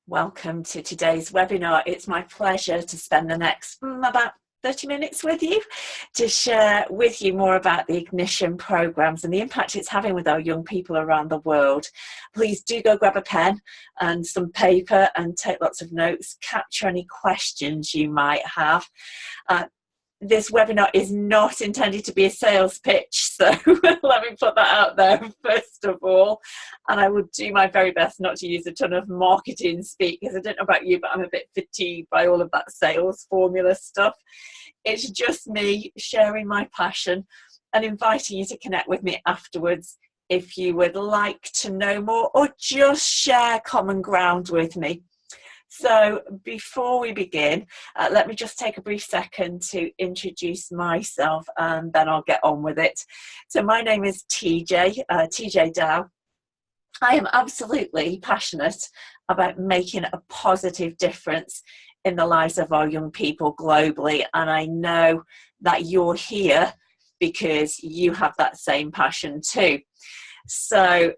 Welcome to today's webinar. It's my pleasure to spend the next about 30 minutes with you to share with you more about the Ignition programs and the impact it's having with our young people around the world. Please do go grab a pen and some paper and take lots of notes, capture any questions you might have. This webinar is not intended to be a sales pitch, so let me put that out there first of all. And I will do my very best not to use a ton of marketing speak, because I don't know about you, but I'm a bit fatigued by all of that sales formula stuff. It's just me sharing my passion and inviting you to connect with me afterwards if you would like to know more or just share common ground with me. So before we begin, let me just take a brief second to introduce myself and then I'll get on with it. So my name is TJ Dow. I am absolutely passionate about making a positive difference in the lives of our young people globally. And I know that you're here because you have that same passion too. So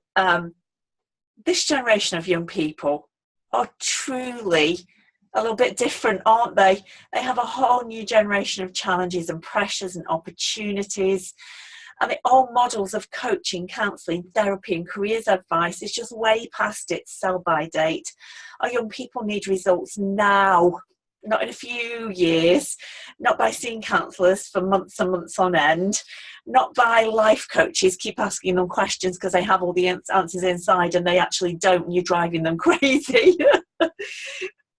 this generation of young people are truly a little bit different, aren't they? They have a whole new generation of challenges and pressures and opportunities. And the old models of coaching, counselling, therapy and careers advice is just way past its sell-by date. Our young people need results now, not in a few years, not by seeing counsellors for months and months on end, not by life coaches keep asking them questions because they have all the answers inside and they actually don't and you're driving them crazy.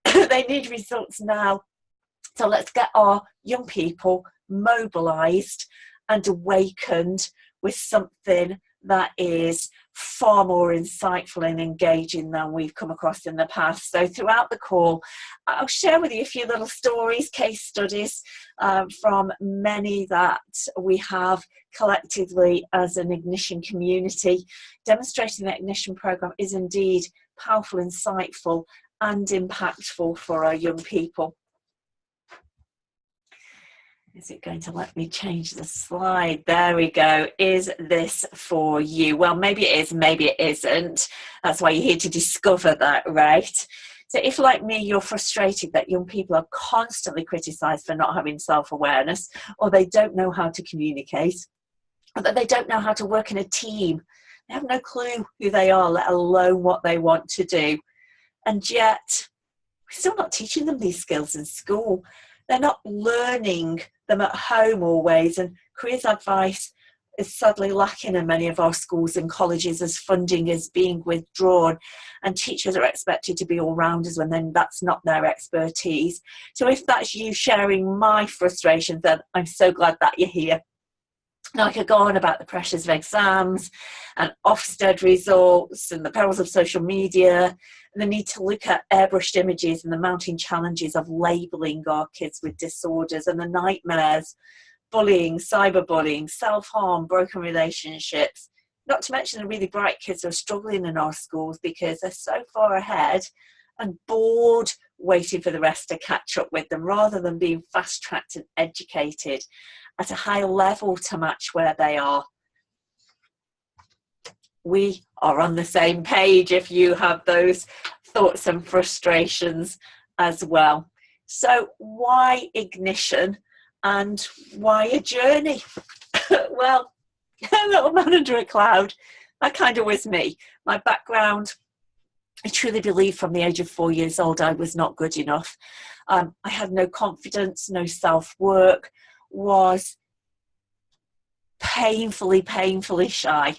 They need results now. So let's get our young people mobilised and awakened with something that is far more insightful and engaging than we've come across in the past. So throughout the call, I'll share with you a few little stories, case studies from many that we have collectively as an Ignition community, demonstrating that Ignition program is indeed powerful, insightful and impactful for our young people. Is it going to let me change the slide? There we go. Is this for you? Well, maybe it is, maybe it isn't. That's why you're here to discover that, right? So if, like me, you're frustrated that young people are constantly criticised for not having self-awareness, or they don't know how to communicate, or that they don't know how to work in a team, they have no clue who they are, let alone what they want to do. And yet, we're still not teaching them these skills in school. They're not learning them at home always, and careers advice is sadly lacking in many of our schools and colleges as funding is being withdrawn and teachers are expected to be all-rounders when then that's not their expertise. So if that's you sharing my frustrations, then I'm so glad that you're here. Now I could go on about the pressures of exams and Ofsted results and the perils of social media and the need to look at airbrushed images and the mounting challenges of labelling our kids with disorders and the nightmares, bullying, cyberbullying, self-harm, broken relationships, not to mention the really bright kids who are struggling in our schools because they're so far ahead and bored waiting for the rest to catch up with them rather than being fast-tracked and educated at a high level to match where they are. We are on the same page if you have those thoughts and frustrations as well. So why Ignition and why a journey? Well, a little man under a cloud, that kind of was me. My background, I truly believe from the age of 4 years old I was not good enough. I had no confidence, no self-work, was painfully shy.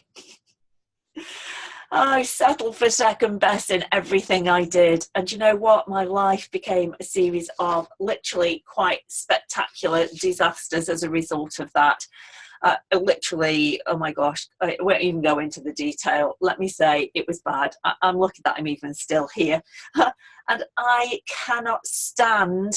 I settled for second best in everything I did. And you know what? My life became a series of literally quite spectacular disasters as a result of that. Literally, oh my gosh, I won't even go into the detail. Let me say it was bad. I'm lucky that I'm even still here. And I cannot stand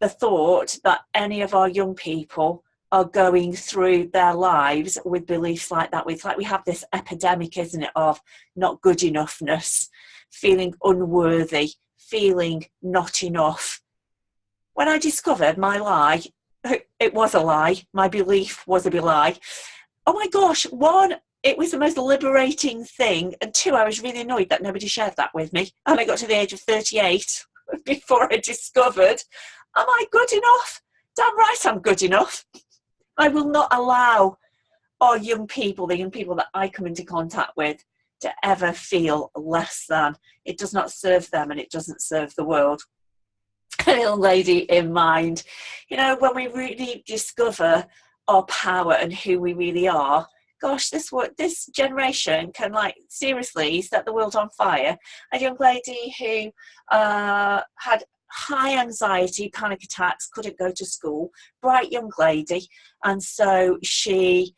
the thought that any of our young people are going through their lives with beliefs like that. It's like we have this epidemic, isn't it, of not good enoughness, feeling unworthy, feeling not enough. When I discovered my lie, it was a lie, my belief was a lie. Oh my gosh, one, it was the most liberating thing. And two, I was really annoyed that nobody shared that with me. And I got to the age of 38 before I discovered, am I good enough? Damn right I'm good enough. I will not allow our young people, the young people that I come into contact with, to ever feel less than. It does not serve them, and it doesn't serve the world. A little lady in mind, you know, when we really discover our power and who we really are, gosh, this generation can, like, seriously set the world on fire. A young lady who had high anxiety, panic attacks, couldn't go to school, bright young lady, and so she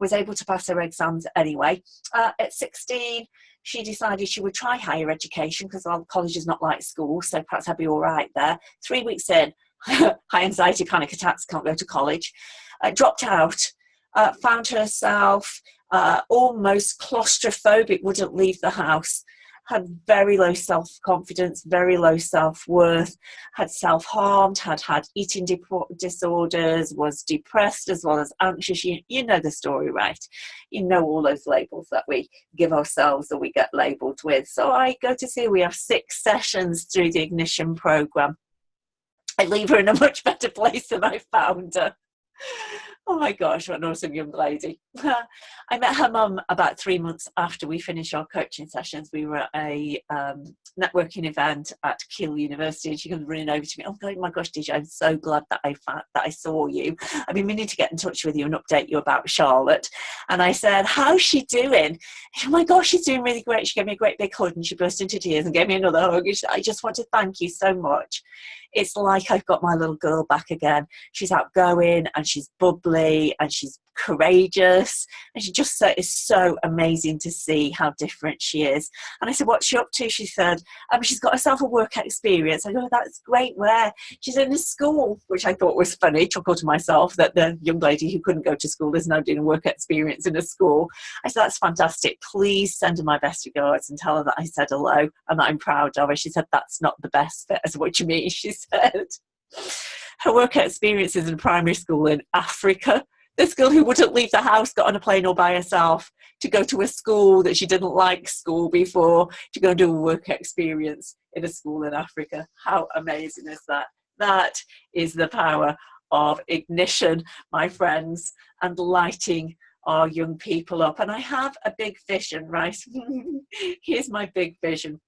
was able to pass her exams anyway. At 16, she decided she would try higher education because college is not like school, so perhaps I'd be all right there. 3 weeks in, high anxiety, panic attacks, can't go to college. Dropped out, found herself almost claustrophobic, wouldn't leave the house, had very low self-confidence, very low self-worth, had self-harmed, had eating disorders, was depressed as well as anxious. You know the story, right? You know all those labels that we give ourselves or we get labelled with. So I go to see her. We have 6 sessions through the Ignition program. I leave her in a much better place than I found her. Oh my gosh, what an awesome young lady. I met her mum about 3 months after we finished our coaching sessions. We were at a networking event at Keele University, and she comes running over to me. Oh my gosh, DJ, I'm so glad that I saw you. I've been meaning to get in touch with you and update you about Charlotte. And I said, how's she doing? Oh my gosh, she's doing really great. She gave me a great big hug and she burst into tears and gave me another hug. I just want to thank you so much. It's like I've got my little girl back again. She's outgoing and she's bubbly and she's courageous, and she just is so amazing to see how different she is. And I said, what's she up to? She said, she's got herself a work experience. I go, that's great. Where? She's in a school, which I thought was funny. Chuckle to myself that the young lady who couldn't go to school is now doing a work experience in a school. I said, that's fantastic. Please send her my best regards and tell her that I said hello and that I'm proud of her. She said, that's not the best bit. I said, what do you mean? She said, her work experience is in primary school in Africa. This girl who wouldn't leave the house got on a plane all by herself to go to a school that she didn't like school before, to go and do a work experience in a school in Africa. How amazing is that? That is the power of Ignition, my friends, and lighting our young people up. And I have a big vision, right? Here's my big vision.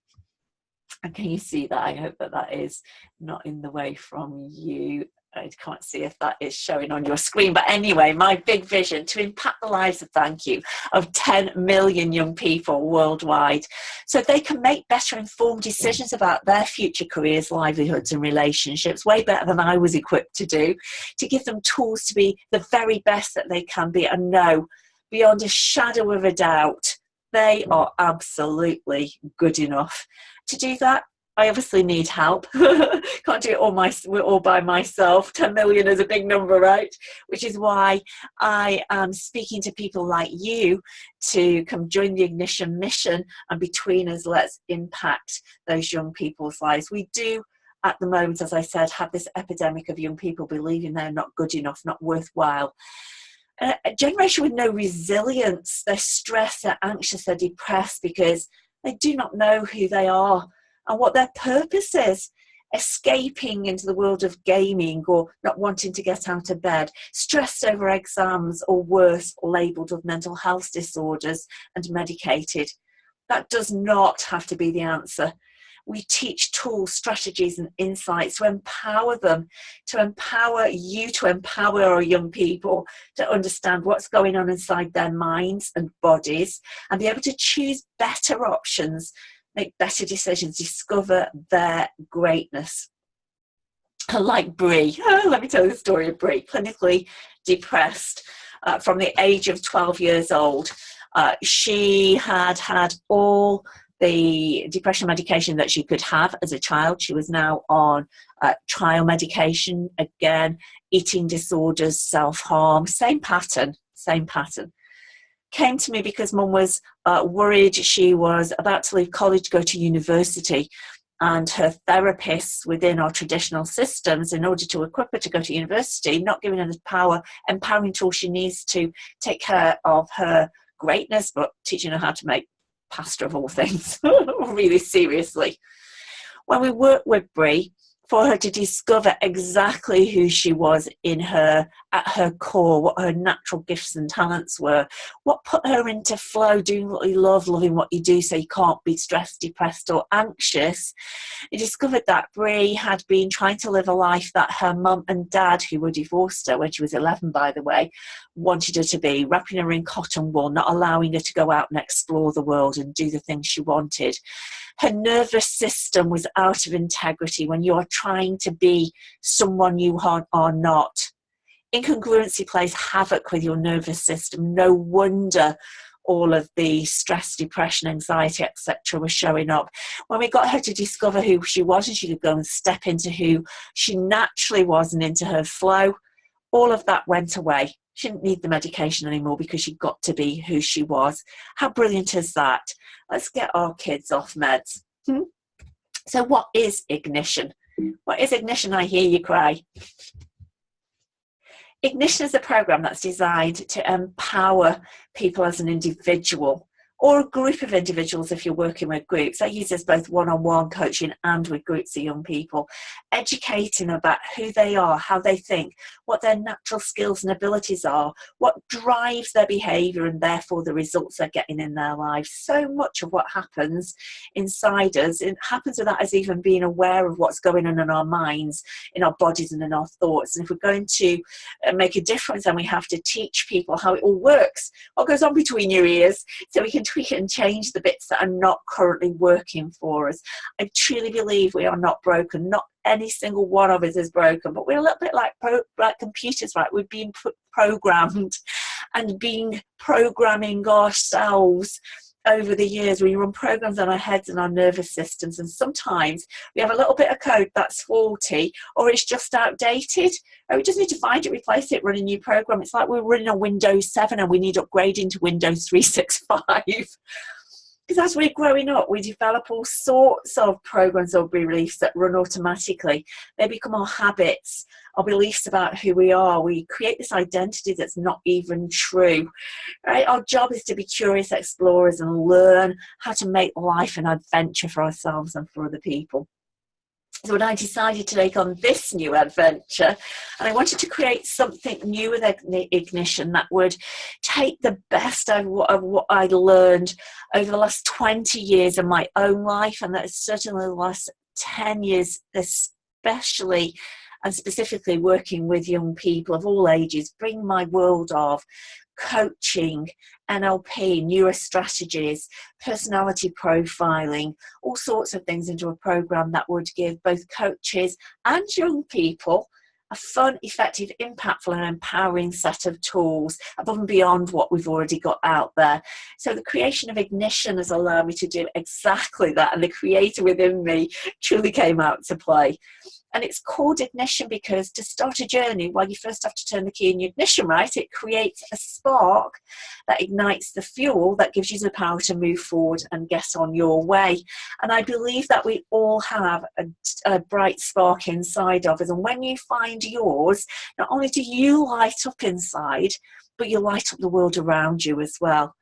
And can you see that? I hope that that is not in the way from you. I can't see if that is showing on your screen. But anyway, my big vision to impact the lives of 10 million young people worldwide, so they can make better informed decisions about their future careers, livelihoods and relationships, way better than I was equipped to do, to give them tools to be the very best that they can be, and know beyond a shadow of a doubt they are absolutely good enough. To do that, I obviously need help. Can't do it all by myself. 10 million is a big number, right? Which is why I am speaking to people like you to come join the Ignition mission, and between us, let's impact those young people's lives. We do, at the moment, as I said, have this epidemic of young people believing they're not good enough, not worthwhile. A generation with no resilience. They're stressed, they're anxious, they're depressed because they do not know who they are and what their purpose is. Escaping into the world of gaming or not wanting to get out of bed, stressed over exams, or worse, labelled with mental health disorders and medicated. That does not have to be the answer. We teach tools, strategies and insights to empower them, to empower you, to empower our young people to understand what's going on inside their minds and bodies and be able to choose better options, make better decisions, discover their greatness. Like Brie, let me tell you the story of Brie, clinically depressed from the age of 12 years old. She had all the depression medication that she could have as a child. She was now on trial medication, again, eating disorders, self-harm, same pattern. Came to me because mum was worried. She was about to leave college, go to university, and her therapists within our traditional systems, in order to equip her to go to university, not giving her the empowering tools she needs to take care of her greatness, but teaching her how to make pasta of all things, really seriously. When we worked with Brie, for her to discover exactly who she was at her core, what her natural gifts and talents were, what put her into flow, doing what you love, loving what you do, so you can't be stressed, depressed or anxious. You discovered that Brie had been trying to live a life that her mum and dad, who were divorced her when she was 11, by the way, wanted her to be, wrapping her in cotton wool, not allowing her to go out and explore the world and do the things she wanted. Her nervous system was out of integrity when you're trying to be someone you are not. Incongruency plays havoc with your nervous system. No wonder all of the stress, depression, anxiety, etc. was showing up. When we got her to discover who she was and she could go and step into who she naturally was and into her flow, all of that went away. She didn't need the medication anymore because she got to be who she was. How brilliant is that? Let's get our kids off meds. So what is Ignition? What is Ignition? I hear you cry. Ignition is a program that's designed to empower people as an individual or a group of individuals if you're working with groups. I use this both one-on-one coaching and with groups of young people, educating about who they are, how they think, what their natural skills and abilities are, what drives their behaviour and therefore the results they're getting in their lives. So much of what happens inside us, it happens without us even being aware of what's going on in our minds, in our bodies and in our thoughts. And if we're going to make a difference, then we have to teach people how it all works, what goes on between your ears, so we can tweak it and change the bits that are not currently working for us. I truly believe we are not broken. Not any single one of us is broken, but we're a little bit like computers, right? We've been programmed and been programming ourselves over the years. We run programs on our heads and our nervous systems, and sometimes we have a little bit of code that's faulty or it's just outdated, or we just need to find it, replace it, run a new program. It's like we're running on Windows 7 and we need upgrading to Windows 365. Because as we're growing up, we develop all sorts of programs or beliefs that run automatically. They become our habits, our beliefs about who we are. We create this identity that's not even true. Right? Our job is to be curious explorers and learn how to make life an adventure for ourselves and for other people. So when I decided to take on this new adventure, and I wanted to create something new with Ignition that would take the best of what I learned over the last 20 years of my own life, and that's certainly the last 10 years, especially and specifically working with young people of all ages, bring my world of coaching, NLP, neurostrategies, personality profiling, all sorts of things into a program that would give both coaches and young people a fun, effective, impactful and empowering set of tools above and beyond what we've already got out there. So the creation of Ignition has allowed me to do exactly that, and the creator within me truly came out to play. And it's called Ignition because to start a journey, well, you first have to turn the key in your ignition, right? It creates a spark that ignites the fuel that gives you the power to move forward and get on your way. And I believe that we all have a bright spark inside of us. And when you find yours, not only do you light up inside, but you light up the world around you as well.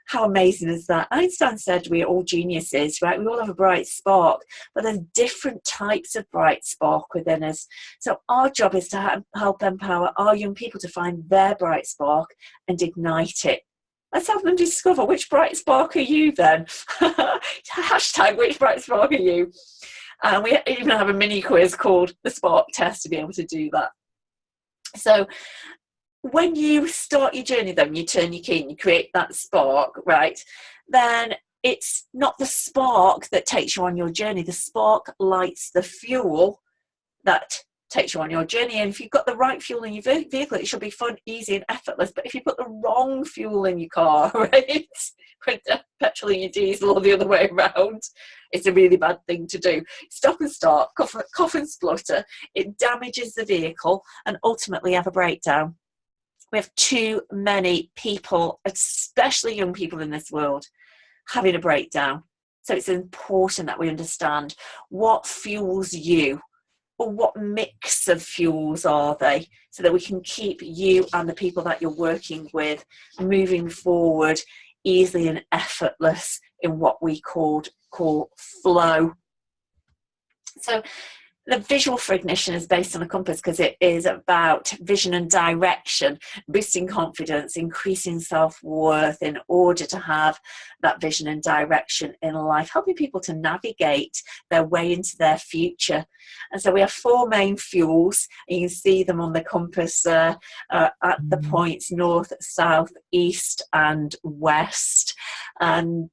How amazing is that? Einstein said we're all geniuses, right? We all have a bright spark, but there's different types of bright spark within us. So our job is to help empower our young people to find their bright spark and ignite it. Let's have them discover which bright spark are you then. Hashtag which bright spark are you? And we even have a mini quiz called the Spark Test to be able to do that. So when you start your journey, then you turn your key and you create that spark, right? Then it's not the spark that takes you on your journey. The spark lights the fuel that takes you on your journey. And if you've got the right fuel in your vehicle, it should be fun, easy and effortless. But if you put the wrong fuel in your car, right, with petrol in your diesel or the other way around, it's a really bad thing to do. Stop and start, cough and splutter. It damages the vehicle and ultimately have a breakdown. We have too many people, especially young people in this world, having a breakdown. So it's important that we understand what fuels you, or what mix of fuels are they, so that we can keep you and the people that you're working with moving forward easily and effortless in what we call flow. So the visual for ignition is based on a compass because it is about vision and direction, boosting confidence, increasing self-worth in order to have that vision and direction in life, helping people to navigate their way into their future. And so we have 4 main fuels. You can see them on the compass at the points north, south, east and west. And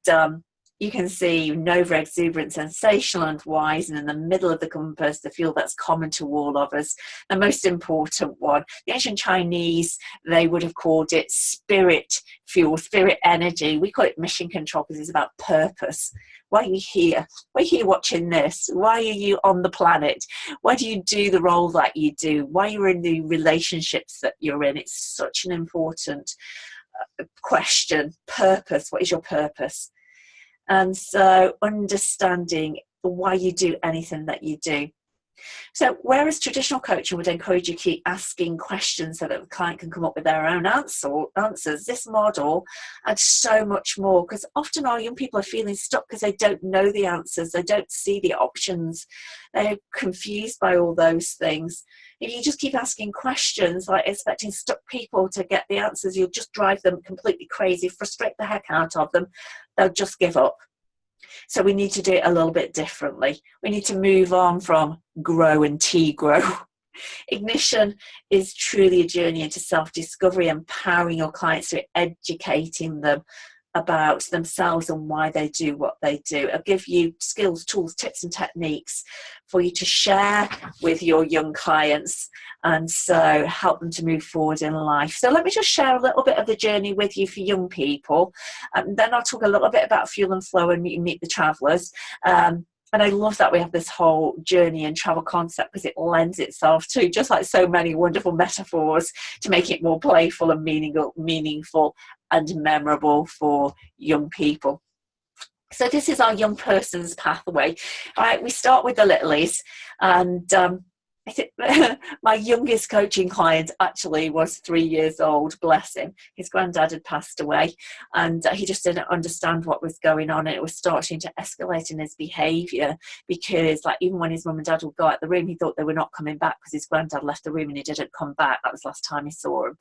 you can see Nova, exuberant, sensational and wise, and in the middle of the compass, the fuel that's common to all of us, the most important one. The ancient Chinese, they would have called it spirit fuel, spirit energy. We call it mission control because it's about purpose. Why are you here? Why are you here watching this? Why are you on the planet? Why do you do the role that you do? Why are you in the relationships that you're in? It's such an important question. Purpose. What is your purpose? And so understanding why you do anything that you do. So whereas traditional coaching would encourage you to keep asking questions so that the client can come up with their own answers, this model adds so much more, because often our young people are feeling stuck because they don't know the answers, they don't see the options, they're confused by all those things. If you just keep asking questions, like expecting stuck people to get the answers, you'll just drive them completely crazy, frustrate the heck out of them. They'll just give up. So we need to do it a little bit differently. We need to move on from grow and T-grow. Ignition is truly a journey into self-discovery, empowering your clients through educating them about themselves and why they do what they do. I'll give you skills, tools, tips and techniques for you to share with your young clients, and so help them to move forward in life. So let me just share a little bit of the journey with you for young people, and then I'll talk a little bit about fuel and flow and meet the travellers. And I love that we have this whole journey and travel concept because it lends itself to, just like so many wonderful metaphors, to make it more playful and meaningful and memorable for young people. So this is our young person's pathway. All right, we start with the littlies, and I think my youngest coaching client actually was 3 years old, bless him. His granddad had passed away, and he just didn't understand what was going on, and it was starting to escalate in his behaviour, because like even when his mum and dad would go out the room, he thought they were not coming back because his granddad left the room and he didn't come back. That was the last time he saw him.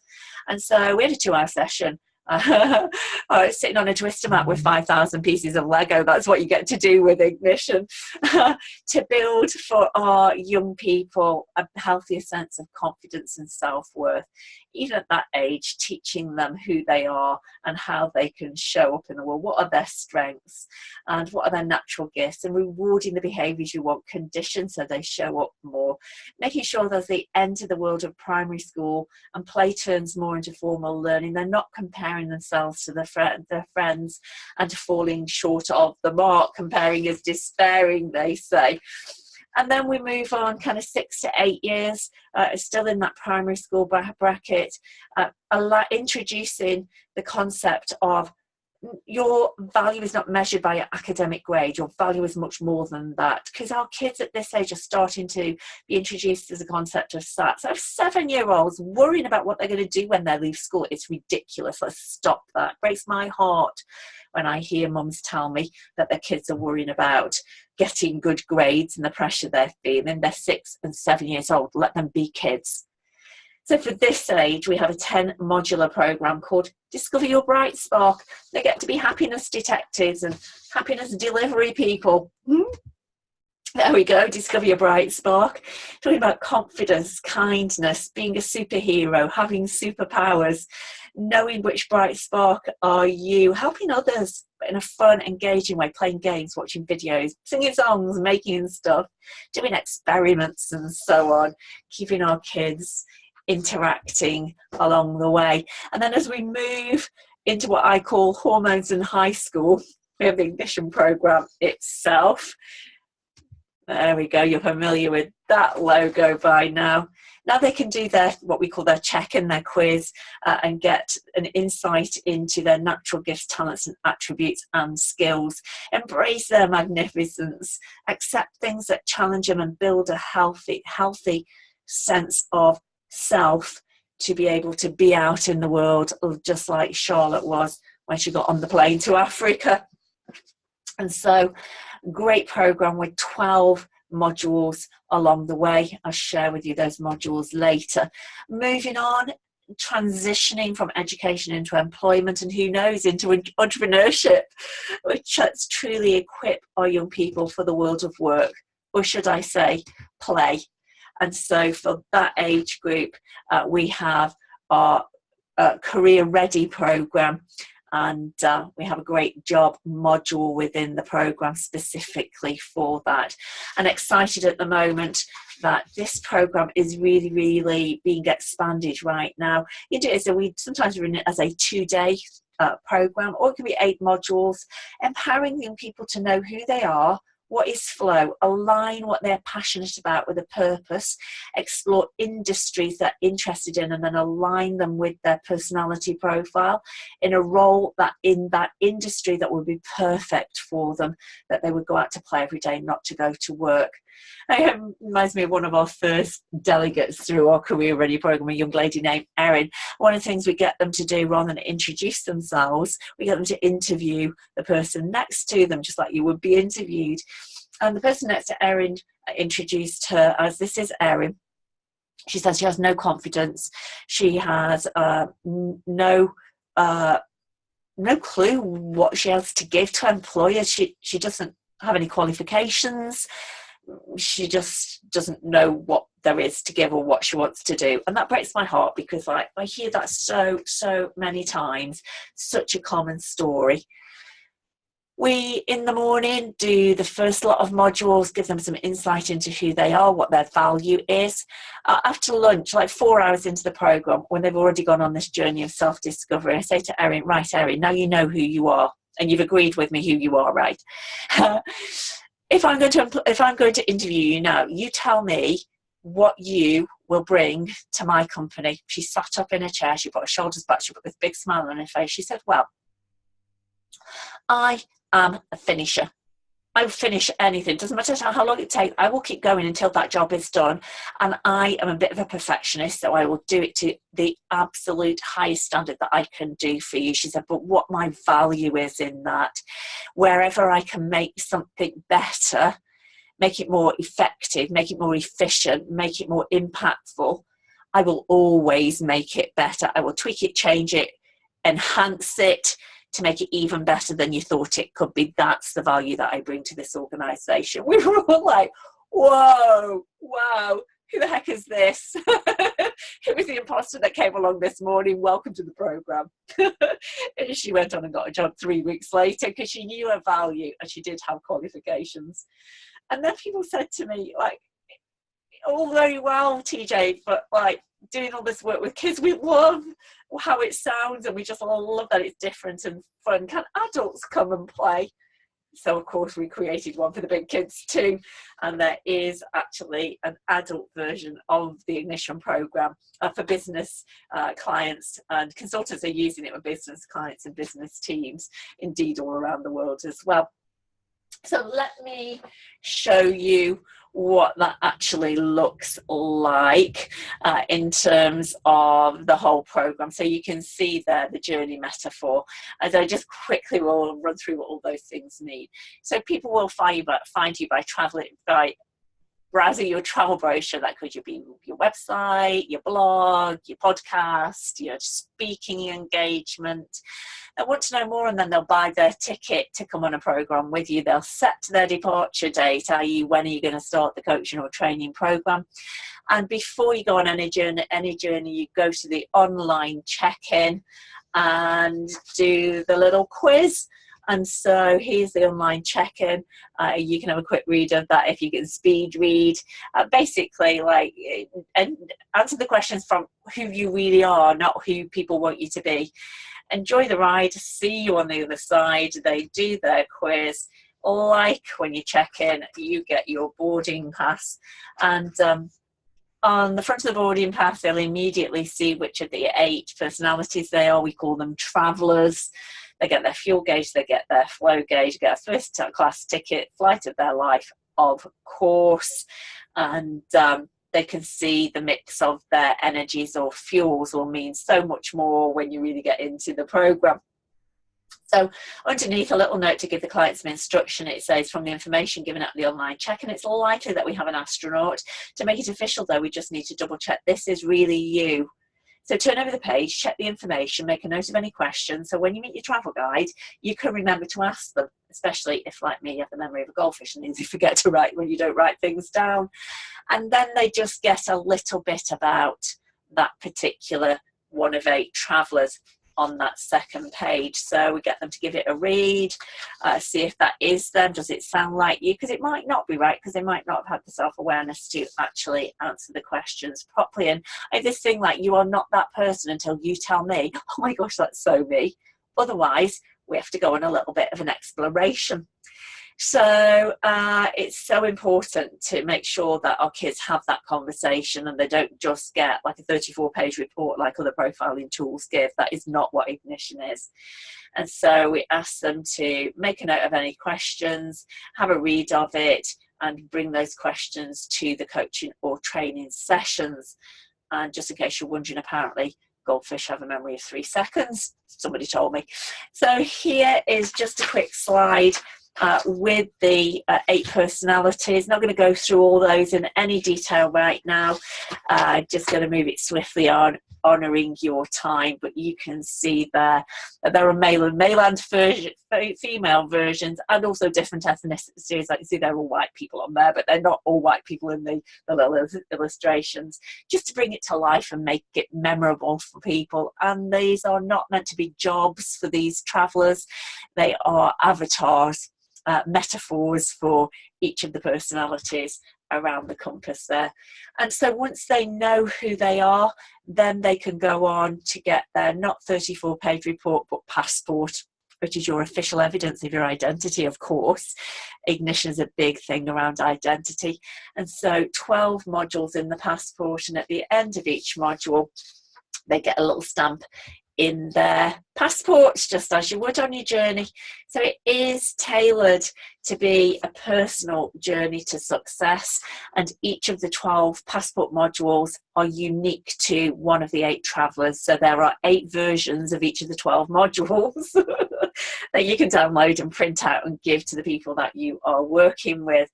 And so we had a 2-hour session. I was sitting on a twister mat with 5,000 pieces of Lego. That's what you get to do with Ignition to build for our young people a healthier sense of confidence and self-worth. Even at that age, teaching them who they are and how they can show up in the world. What are their strengths and what are their natural gifts, and rewarding the behaviours you want conditioned so they show up more. Making sure that as they enter the world of primary school and play turns more into formal learning, they're not comparing themselves to their friends and falling short of the mark. Comparing is despairing, they say. And then we move on kind of 6 to 8 years, still in that primary school bracket, introducing the concept of your value is not measured by your academic grade. Your value is much more than that, because our kids at this age are starting to be introduced to the concept of SAT. So 7-year-olds worrying about what they're going to do when they leave school. It's ridiculous. Let's stop that. It breaks my heart when I hear mums tell me that their kids are worrying about getting good grades and the pressure they're feeling. They're 6 and 7 years old. Let them be kids. So for this age, we have a 10-modular program called Discover Your Bright Spark. They get to be happiness detectives and happiness delivery people. There we go, Discover Your Bright Spark. Talking about confidence, kindness, being a superhero, having superpowers, knowing which bright spark are you, helping others in a fun, engaging way, playing games, watching videos, singing songs, making stuff, doing experiments and so on, keeping our kids interacting along the way. And then as we move into what I call hormones in high school, we have the Ignition program itself. There we go, you're familiar with that logo by now. Now they can do their, what we call their check-in, their quiz, and get an insight into their natural gifts, talents and attributes and skills. Embrace their magnificence, accept things that challenge them, and build a healthy sense of self to be able to be out in the world, just like Charlotte was when she got on the plane to Africa. And so, great program with 12 modules along the way. I'll share with you those modules later. Moving on, transitioning from education into employment, and who knows, into entrepreneurship, which has truly equip our young people for the world of work, or should I say play. And so for that age group, we have our career ready program, and we have a great job module within the program specifically for that. And excited at the moment that this program is really, really being expanded right now. So we sometimes run it as a 2-day program, or it can be 8 modules, empowering young people to know who they are, what is flow, align what they're passionate about with a purpose, explore industries they're interested in, and then align them with their personality profile in a role that in that industry that would be perfect for them, that they would go out to play every day, not to go to work. It reminds me of one of our first delegates through our Career Ready program, a young lady named Erin. One of the things we get them to do, rather than introduce themselves, we get them to interview the person next to them, just like you would be interviewed. And the person next to Erin introduced her as, "This is Erin." She says she has no confidence. She has no clue what she has to give to employers. She doesn't have any qualifications. She just doesn't know what there is to give or what she wants to do. And that breaks my heart, because I hear that so many times. Such a common story. We, in the morning, do the first lot of modules, give them some insight into who they are, what their value is. After lunch, like 4 hours into the program, when they've already gone on this journey of self-discovery, I say to Erin, "Right, Erin, now you know who you are, and you've agreed with me who you are, right? If I'm going to interview you now, you tell me what you will bring to my company." She sat up in a chair, she put her shoulders back, she put this big smile on her face. She said, "Well, I am a finisher. I will finish anything. Doesn't matter how long it takes. I will keep going until that job is done. And I am a bit of a perfectionist, so I will do it to the absolute highest standard that I can do for you." She said, "But what my value is in that, wherever I can make something better, make it more effective, make it more efficient, make it more impactful, I will always make it better. I will tweak it, change it, enhance it, to make it even better than you thought it could be. That's the value that I bring to this organisation." We were all like, "Whoa, wow, who the heck is this?" It was the imposter that came along this morning. "Welcome to the programme." And she went on and got a job 3 weeks later, because she knew her value and she did have qualifications. And then people said to me, like, "All very well, TJ, but like doing all this work with kids, we love how it sounds and we just love that it's different and fun. Can adults come and play?" So of course we created one for the big kids too, and there is actually an adult version of the Ignition program for business clients, and consultants are using it with business clients and business teams, indeed all around the world as well. So let me show you what that actually looks like in terms of the whole program. So you can see there the journey metaphor, as I just quickly will run through what all those things mean. So people will find you by traveling, by browsing your travel brochure. That could be your website, your blog, your podcast, your speaking engagement. They want to know more, and then they'll buy their ticket to come on a program with you. They'll set their departure date, i.e. when are you going to start the coaching or training program. And before you go on any journey, you go to the online check-in and do the little quiz. And so here's the online check-in. You can have a quick read of that if you can speed read. Basically, and answer the questions from who you really are, not who people want you to be. Enjoy the ride. See you on the other side. They do their quiz. Like when you check in, you get your boarding pass. And on the front of the boarding pass, they'll immediately see which of the 8 personalities they are. We call them travellers. They get their fuel gauge, they get their flow gauge, get a first class ticket, flight of their life, of course. And they can see the mix of their energies or fuels will mean so much more when you really get into the program. So underneath a little note to give the client some instruction, it says, from the information given at the online check, and it's likely that we have an astronaut. To make it official though, we just need to double check this is really you. So turn over the page, check the information, make a note of any questions. So when you meet your travel guide, you can remember to ask them, especially if, like me, you have the memory of a goldfish and easy forget to write when you don't write things down. And then they just get a little bit about that particular one of 8 travellers on that second page. So we get them to give it a read, see if that is them. Does it sound like you? Because it might not be right, because they might not have had the self-awareness to actually answer the questions properly. And I have this thing like, you are not that person until you tell me, oh my gosh, that's so me. Otherwise, we have to go on a little bit of an exploration. So it's so important to make sure that our kids have that conversation and they don't just get like a 34-page report like other profiling tools give. That is not what Ignition is. And so we ask them to make a note of any questions, have a read of it, and bring those questions to the coaching or training sessions. And just in case you're wondering, apparently goldfish have a memory of 3 seconds. Somebody told me. So here is just a quick slide with the 8 personalities. Not going to go through all those in any detail right now. Just going to move it swiftly on, honouring your time. But you can see there are male and female versions, and also different ethnicities. Like you see, there are all white people on there, but they're not all white people in the little illustrations. Just to bring it to life and make it memorable for people. And these are not meant to be jobs for these travellers. They are avatars. Metaphors for each of the personalities around the compass there. And so once they know who they are, then they can go on to get their not 34-page report, but passport, which is your official evidence of your identity, of course. Ignition is a big thing around identity. And so 12 modules in the passport, and at the end of each module, they get a little stamp in their passports, just as you would on your journey. So it is tailored to be a personal journey to success, and each of the 12 passport modules are unique to one of the 8 travellers. So there are 8 versions of each of the 12 modules that you can download and print out and give to the people that you are working with.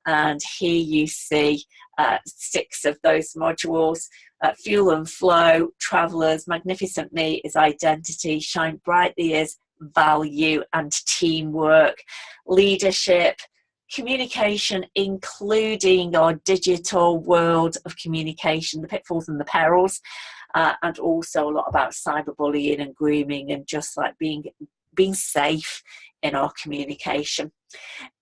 And here you see 6 of those modules. Fuel and Flow, Travellers, Magnificent Me is Identity, Shine Brightly is Value and Teamwork, Leadership, Communication, including our digital world of communication, the pitfalls and the perils, and also a lot about cyberbullying and grooming, and just like being safe in our communication.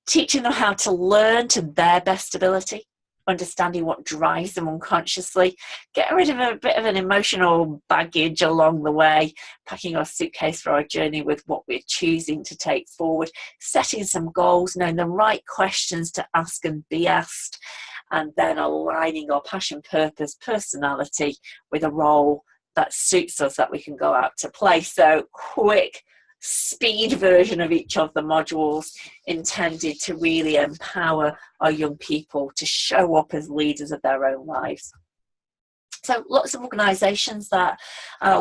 Teaching them how to learn to their best ability, understanding what drives them unconsciously, getting rid of a bit of an emotional baggage along the way, packing our suitcase for our journey with what we're choosing to take forward, setting some goals, knowing the right questions to ask and be asked, and then aligning our passion, purpose, personality with a role that suits us that we can go out to play. So quick speed version of each of the modules, intended to really empower our young people to show up as leaders of their own lives. So lots of organisations that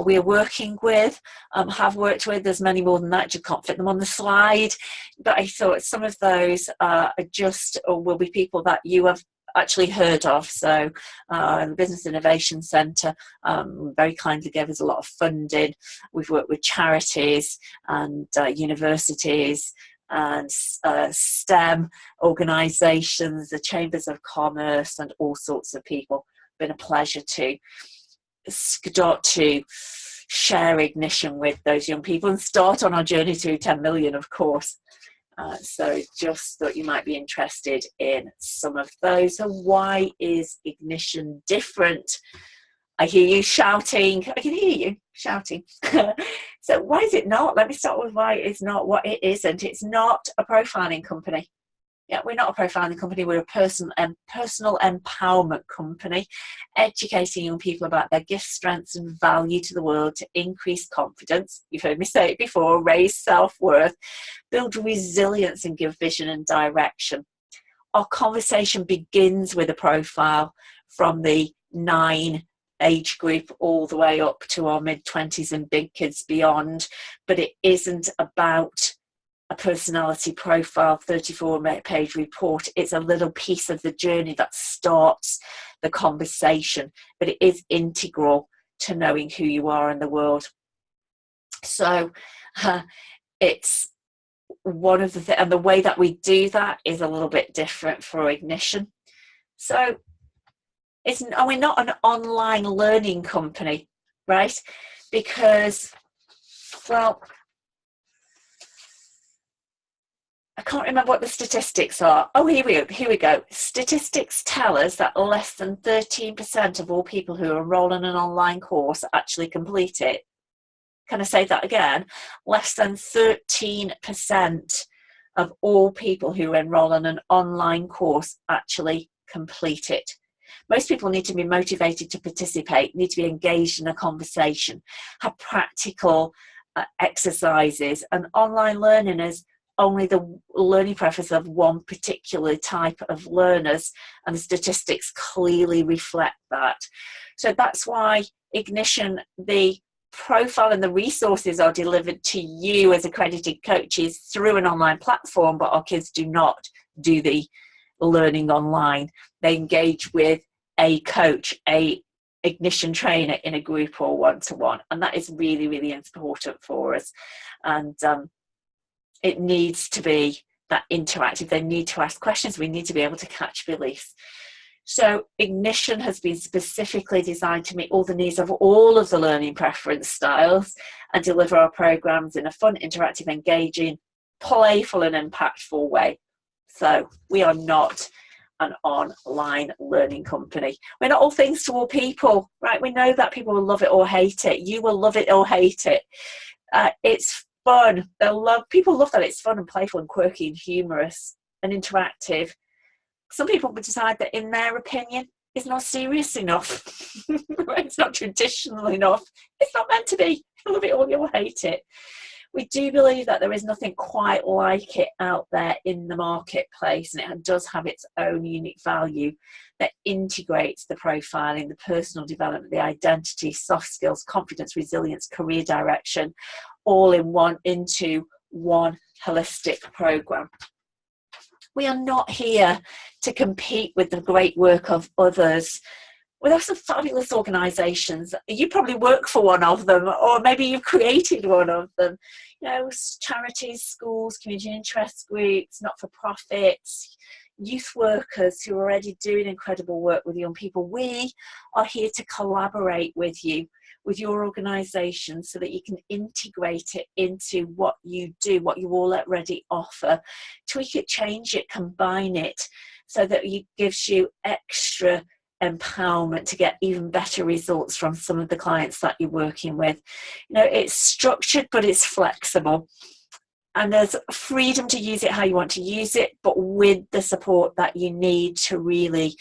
we're working with, have worked with. There's many more than that, you can't fit them on the slide, but I thought some of those are just, or will be people that you have actually heard of. So the Business Innovation Centre very kindly gave us a lot of funding. We've worked with charities and universities and STEM organisations, the Chambers of Commerce, and all sorts of people. Been a pleasure to start to share Ignition with those young people and start on our journey to 10 million, of course. So just thought you might be interested in some of those. So why is Ignition different? I hear you shouting. I can hear you shouting. So why is it not? Let me start with why it's not what it isn't. It's not a profiling company. Yeah, we're not a profiling company. We're a personal empowerment company, educating young people about their gifts, strengths and value to the world to increase confidence. You've heard me say it before, raise self-worth, build resilience and give vision and direction. Our conversation begins with a profile from the 9 age group all the way up to our mid-20s and big kids beyond, but it isn't about a personality profile 34-page report. It's a little piece of the journey that starts the conversation, but it is integral to knowing who you are in the world. So it's one of the and the way that we do that is a little bit different for Ignition. So we're not an online learning company, right? Because, well, I can't remember what the statistics are. Oh, here we go. Statistics tell us that less than 13% of all people who enroll in an online course actually complete it. Can I say that again? Less than 13% of all people who enroll in an online course actually complete it. Most people need to be motivated to participate, need to be engaged in a conversation, have practical exercises, and online learning is only the learning preference of one particular type of learners, and the statistics clearly reflect that. So that's why Ignition, the profile and the resources are delivered to you as accredited coaches through an online platform, but our kids do not do the learning online. They engage with a coach, a Ignition trainer in a group or one-to-one, and that is really, really important for us. And it needs to be that interactive. They need to ask questions. We need to be able to catch beliefs. So Ignition has been specifically designed to meet all the needs of all of the learning preference styles and deliver our programs in a fun, interactive, engaging, playful and impactful way. So we are not an online learning company. We're not all things to all people, right? We know that people will love it or hate it. You will love it or hate it. It's fun. People love that it's fun and playful and quirky and humorous and interactive. Some people would decide that, in their opinion, it's not serious enough. It's not traditional enough. It's not meant to be. You love it or you'll hate it. We do believe that there is nothing quite like it out there in the marketplace, and it does have its own unique value that integrates the profiling, the personal development, the identity, soft skills, confidence, resilience, career direction, all into one holistic program. We are not here to compete with the great work of others. Well, there's some fabulous organisations. You probably work for one of them, or maybe you've created one of them. You know, charities, schools, community interest groups, not-for-profits, youth workers who are already doing incredible work with young people. We are here to collaborate with you, with your organisation, so that you can integrate it into what you do, what you already offer, tweak it, change it, combine it, so that it gives you extra empowerment to get even better results from some of the clients that you're working with. You know, it's structured, but it's flexible. And there's freedom to use it how you want to use it, but with the support that you need to really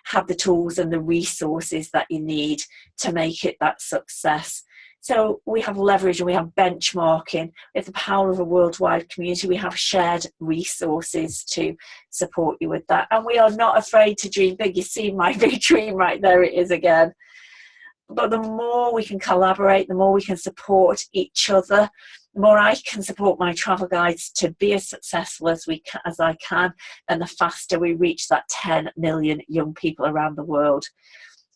have the tools and the resources that you need to make it that success. So we have leverage and we have benchmarking. We have the power of a worldwide community. We have shared resources to support you with that. And we are not afraid to dream big. You see my big dream right there, it is again. But the more we can collaborate, the more we can support each other, the more I can support my travel guides to be as successful as I can, and the faster we reach that 10 million young people around the world.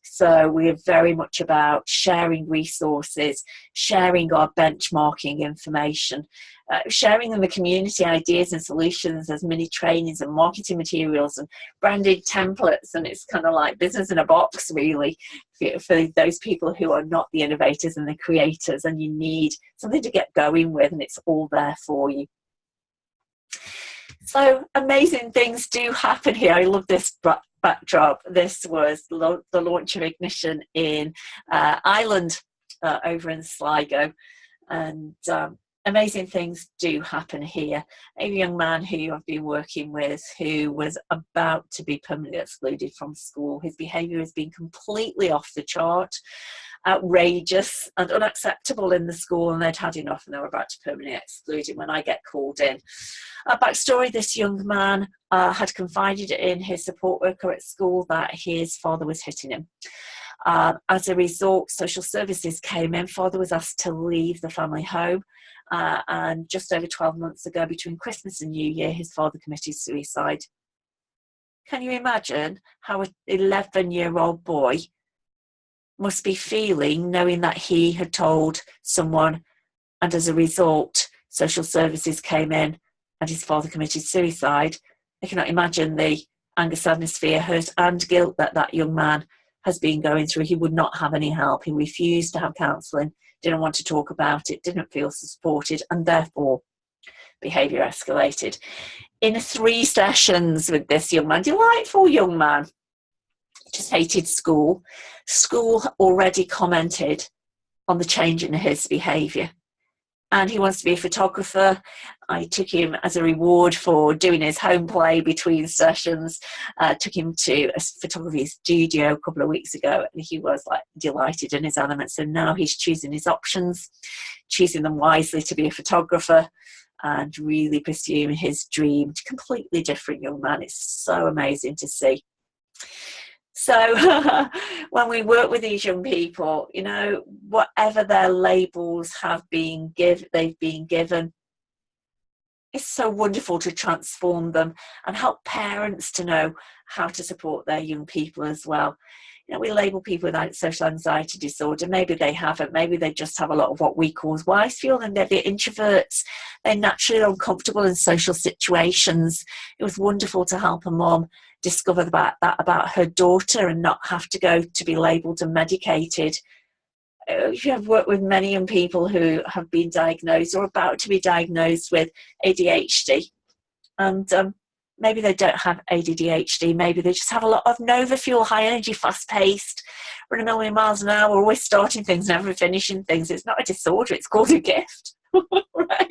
So we are very much about sharing resources, sharing our benchmarking information, sharing in the community ideas and solutions as mini trainings and marketing materials and branded templates. And it's kind of like business in a box, really, for those people who are not the innovators and the creators, and you need something to get going with, and it's all there for you. So amazing things do happen here. I love this backdrop. This was the launch of Ignition in Ireland, over in Sligo, and amazing things do happen here. A young man who I've been working with, who was about to be permanently excluded from school. His behaviour has been completely off the chart, outrageous and unacceptable in the school, and they'd had enough and they were about to permanently exclude him when I get called in. Backstory: this young man had confided in his support worker at school that his father was hitting him. As a result, social services came in. Father was asked to leave the family home. And just over 12 months ago, between Christmas and New Year, his father committed suicide. Can you imagine how an 11-year-old boy must be feeling, knowing that he had told someone, and as a result, social services came in and his father committed suicide? I cannot imagine the anger, sadness, fear, hurt and guilt that that young man has been going through. He would not have any help. He refused to have counselling, didn't want to talk about it, didn't feel supported, and therefore behaviour escalated. In 3 sessions with this young man, delightful young man, just hated school. School already commented on the change in his behaviour. And he wants to be a photographer. I took him as a reward for doing his home play between sessions. Took him to a photography studio a couple of weeks ago, and he was like delighted in his element. So now he's choosing his options, choosing them wisely to be a photographer, and really pursuing his dream. Completely different young man. It's so amazing to see. So when we work with these young people, you know, whatever their labels they've been given, it's so wonderful to transform them and help parents to know how to support their young people as well. You know, we label people with social anxiety disorder. Maybe they haven't. Maybe they just have a lot of what we call wise fuel, and they're the introverts. They're naturally uncomfortable in social situations. It was wonderful to help a mum discover about her daughter and not have to go to be labelled and medicated. You have worked with many young people who have been diagnosed or about to be diagnosed with ADHD, and maybe they don't have ADHD, maybe they just have a lot of Nova fuel, high energy, fast paced, run a million miles an hour, always starting things, never finishing things. It's not a disorder, it's called a gift. Right?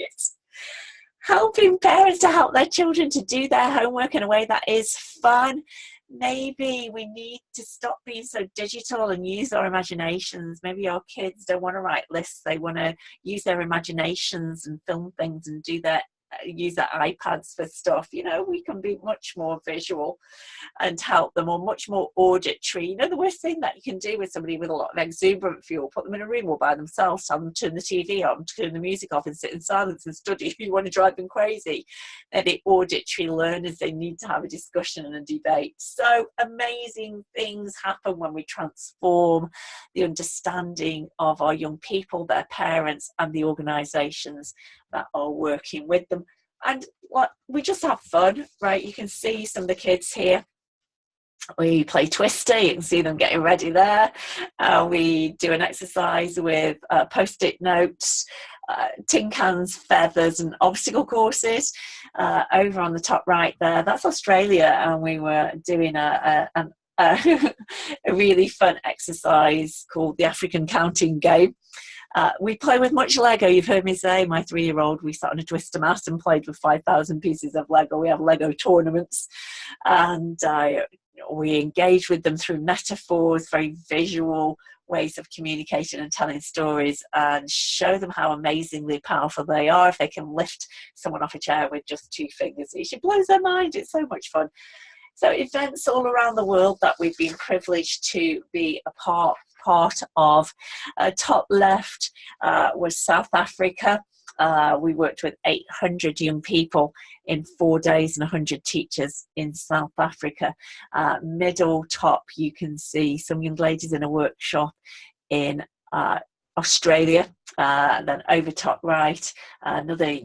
Helping parents to help their children to do their homework in a way that is fun. Maybe we need to stop being so digital and use our imaginations. Maybe our kids don't want to write lists, they want to use their imaginations and film things and use their iPads for stuff. You know, we can be much more visual and help them, or much more auditory. You know, the worst thing that you can do with somebody with a lot of exuberant fuel, put them in a room all by themselves, tell them to turn the TV on, turn the music off and sit in silence and study. If you want to drive them crazy, they're the auditory learners. They need to have a discussion and a debate. So amazing things happen when we transform the understanding of our young people, their parents and the organisations that are working with them. And we just have fun, right? You can see some of the kids here. We play Twister, you can see them getting ready there. We do an exercise with post-it notes, tin cans, feathers and obstacle courses. Over on the top right there, that's Australia, and we were doing a really fun exercise called the African counting game. We play with much Lego. You've heard me say, my 3-year-old, we sat on a twister mat and played with 5,000 pieces of Lego. We have Lego tournaments, and we engage with them through metaphors, very visual ways of communicating and telling stories, and show them how amazingly powerful they are if they can lift someone off a chair with just 2 fingers. It blows their mind. It's so much fun. So events all around the world that we've been privileged to be a part of. Top left was South Africa. We worked with 800 young people in 4 days and 100 teachers in South Africa. Middle top, you can see some young ladies in a workshop in Australia. Then over top right, another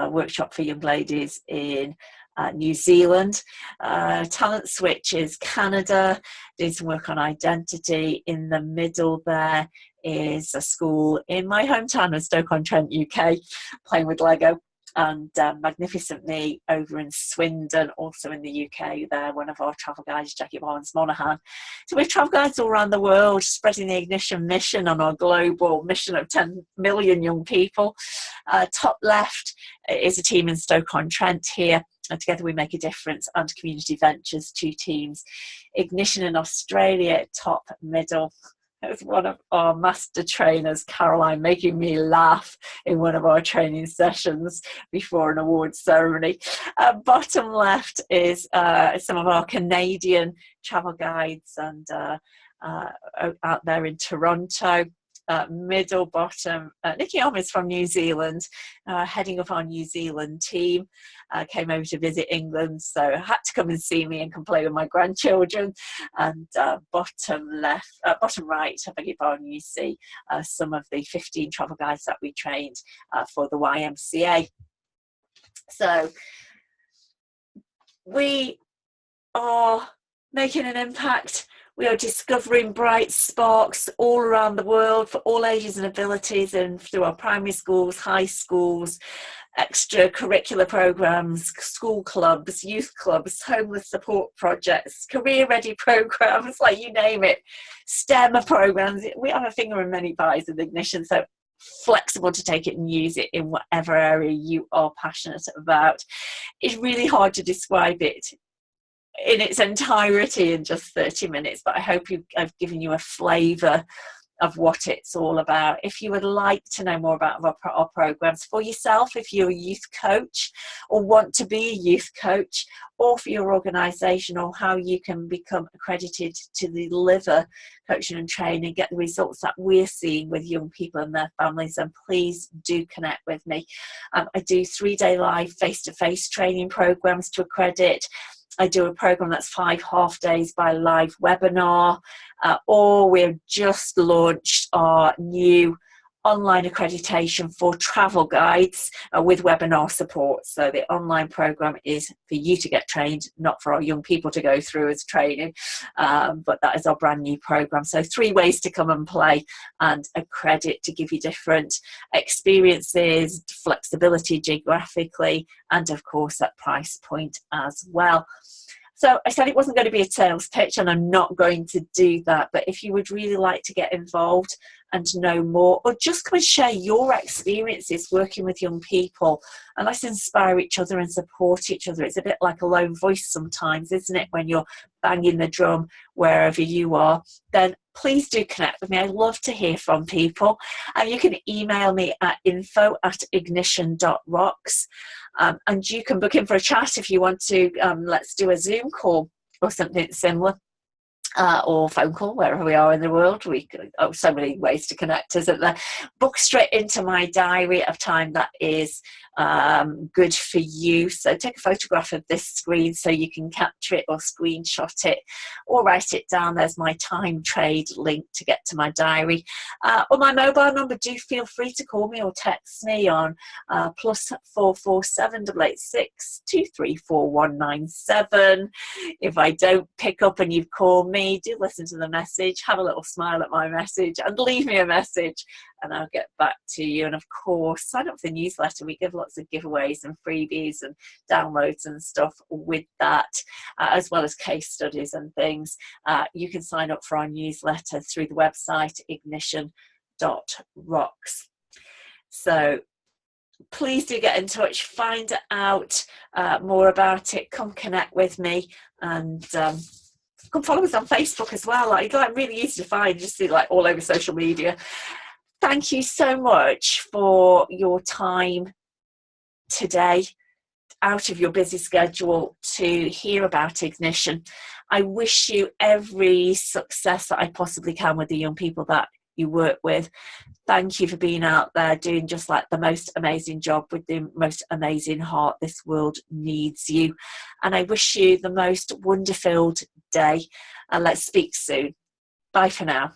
workshop for young ladies in New Zealand. Talent Switch is Canada, doing some work on identity. In the middle there is a school in my hometown of Stoke-on-Trent, UK, playing with Lego. And magnificently over in Swindon, also in the UK, there, one of our travel guides, Jackie Barnes-Monaghan. So we have travel guides all around the world, spreading the Ignition mission on our global mission of 10 million young people. Top left is a team in Stoke-on-Trent here. And together we make a difference, and Community Ventures, 2 teams. Ignition in Australia, top middle. It was one of our master trainers, Caroline, making me laugh in one of our training sessions before an awards ceremony. Bottom left is some of our Canadian travel guides and out there in Toronto. Middle bottom. Nikki Om is from New Zealand, heading up our New Zealand team. Came over to visit England, so had to come and see me and can play with my grandchildren. And bottom right, I beg your pardon, you see some of the 15 travel guides that we trained for the YMCA. So we are making an impact. We are discovering bright sparks all around the world for all ages and abilities, and through our primary schools, high schools, extracurricular programs, school clubs, youth clubs, homeless support projects, career-ready programs, like you name it, STEM programs. We have a finger in many pies with Ignition, so flexible to take it and use it in whatever area you are passionate about. It's really hard to describe it in its entirety in just 30 minutes, but I hope I've given you a flavour of what it's all about. If you would like to know more about our programs for yourself, if you're a youth coach or want to be a youth coach, or for your organisation, or how you can become accredited to deliver coaching and training, get the results that we're seeing with young people and their families, then please do connect with me. I do 3-day live face-to-face training programs to accredit. I do a program that's 5 half days by live webinar, or we've just launched our new online accreditation for travel guides with webinar support. So the online program is for you to get trained, not for our young people to go through as training, but that is our brand new program. So 3 ways to come and play and accredit, to give you different experiences, flexibility geographically, and of course at price point as well. So I said it wasn't going to be a sales pitch, and I'm not going to do that. But if you would really like to get involved and to know more, or just come and share your experiences working with young people, and let's inspire each other and support each other. It's a bit like a lone voice sometimes, isn't it, when you're banging the drum wherever you are? Then please do connect with me. I love to hear from people. And you can email me at info@ignition.rocks. And you can book in for a chat if you want to. Let's do a Zoom call or something similar. Or phone call, wherever we are in the world. So many ways to connect, isn't there? Book straight into my diary of time that is good for you. So take a photograph of this screen so you can capture it or screenshot it, or write it down. There's my time trade link to get to my diary. Or my mobile number, do feel free to call me or text me on +447 886 234 197. If I don't pick up and you've called me, do listen to the message, have a little smile at my message, and leave me a message, and I'll get back to you. And of course, sign up for the newsletter. We give lots of giveaways and freebies and downloads and stuff with that, as well as case studies and things. You can sign up for our newsletter through the website ignition.rocks. So please do get in touch, find out more about it, come connect with me, and come follow us on Facebook as well. Like really easy to find, just see like all over social media. Thank you so much for your time today, out of your busy schedule, to hear about Ignition. I wish you every success that I possibly can with the young people that you work with. Thank you for being out there doing just like the most amazing job with the most amazing heart. This world needs you. And I wish you the most wonder-filled day. And let's speak soon. Bye for now.